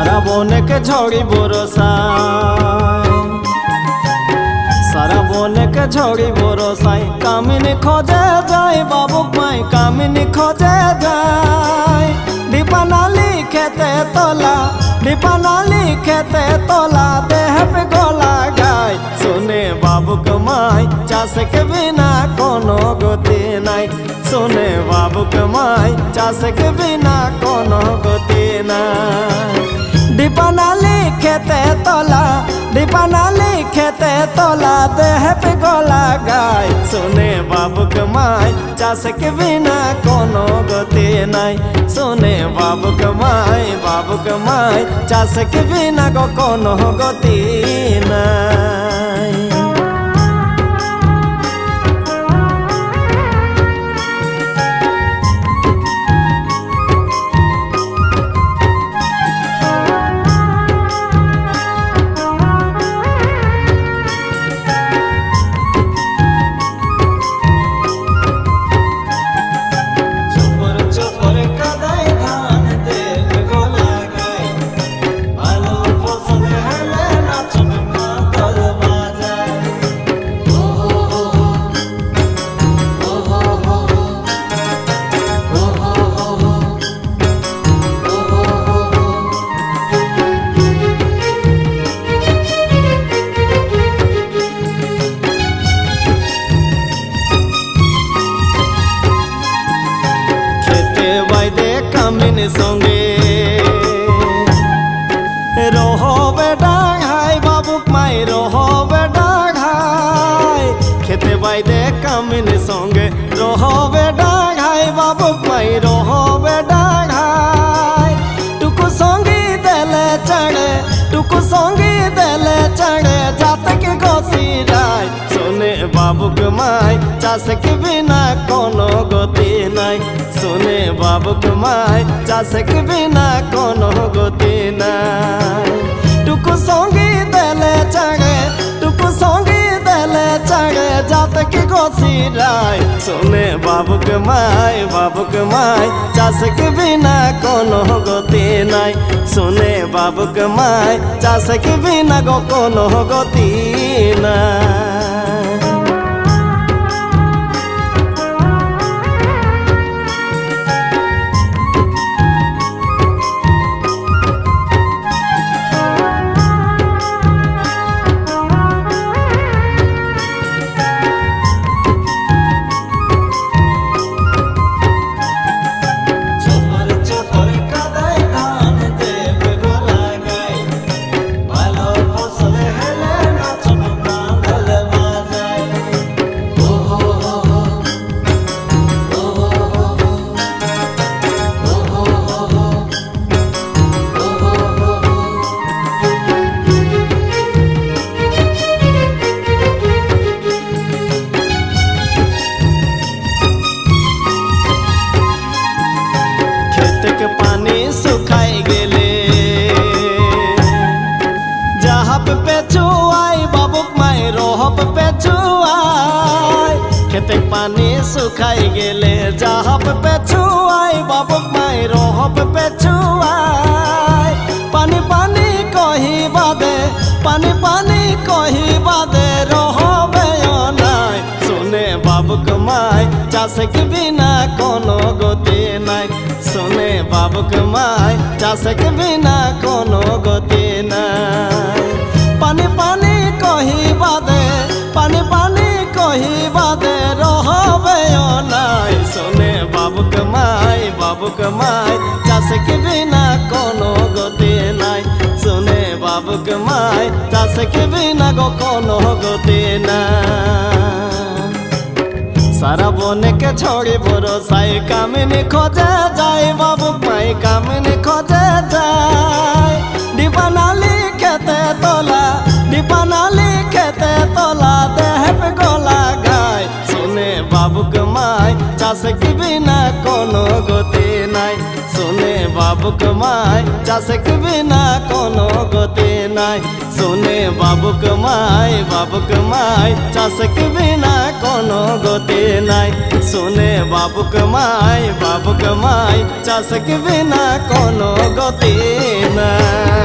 सारा बने के झड़ी बरसाई सारा बने के झड़ी बरसाई कामिनी खोजे जाए बाबू माई कामिनी खोजे जाए दीपानाली खेते तोला देह पे गोला गाय सुने बाबू कमाई चास के बिना कोनो गति नहीं सुने बाबू कमाई चास के बिना कोनो गति नहीं दीपानाली खेते तोला देह पे गोला गाय सुने बाबू कमाई चास के बिना कोनो गति नहीं सुने बाबू कमाई चास के बिना कोनो गति नहीं। कामिनी संगे रहो बेडाघाई बाबुक माई रहो बेडाघाई खेते बाइदे कामिनी संगे रहो बेडाघाई बाबुक माई रहो बेडाघाई टुकु संगी देले चढ़े जात के गोसी राय सुने बाबुक माई चास के बिना कोनो गति नहीं सुने बाबुक माई चास के बिना कोनो गति नहीं टुकु संगी देले चढ़े जात के गोसी राय सुने बाबुक माई चास के बिना कोनो गति नहीं सुने बाबुक माई चास के बिना कोनो गति नहीं। पानी सुखाई गेले जहाँ पे छुआई बाबुक माई रोहब पे छुआई खेते पानी सुखाई गेले जहाँ पे छुआई बाबुक माई रोहब पे छुआई पानी पानी कही बादे रोहबे नाई सुने बाबुक माई चास के बिना कोनो गति नहीं सुने बाबुक माई चास के बिना कोनो गति नहीं पानी पानी कही बादे रहबे नाई सुने बाबुक माई चास के बिना कोनो गति नहीं सुने बाबुक माई चास के बिना कोनो गति नहीं। सारा बने के छोड़ी बरसाई कामिनी खोजे जाए बाबुक माई कामिनी खोजे जाए दीपानाली खेते तोला देह पे गोला गाय सुने बाबुक माई चास के बिना कोनो गति नहीं सुने बाबुक माई चास के बिना कोनो गति नहीं सुने बाबुक माई चास के बिना कोनो गति नहीं सुने बाबुक माई चास के बिना कोनो गति नहीं।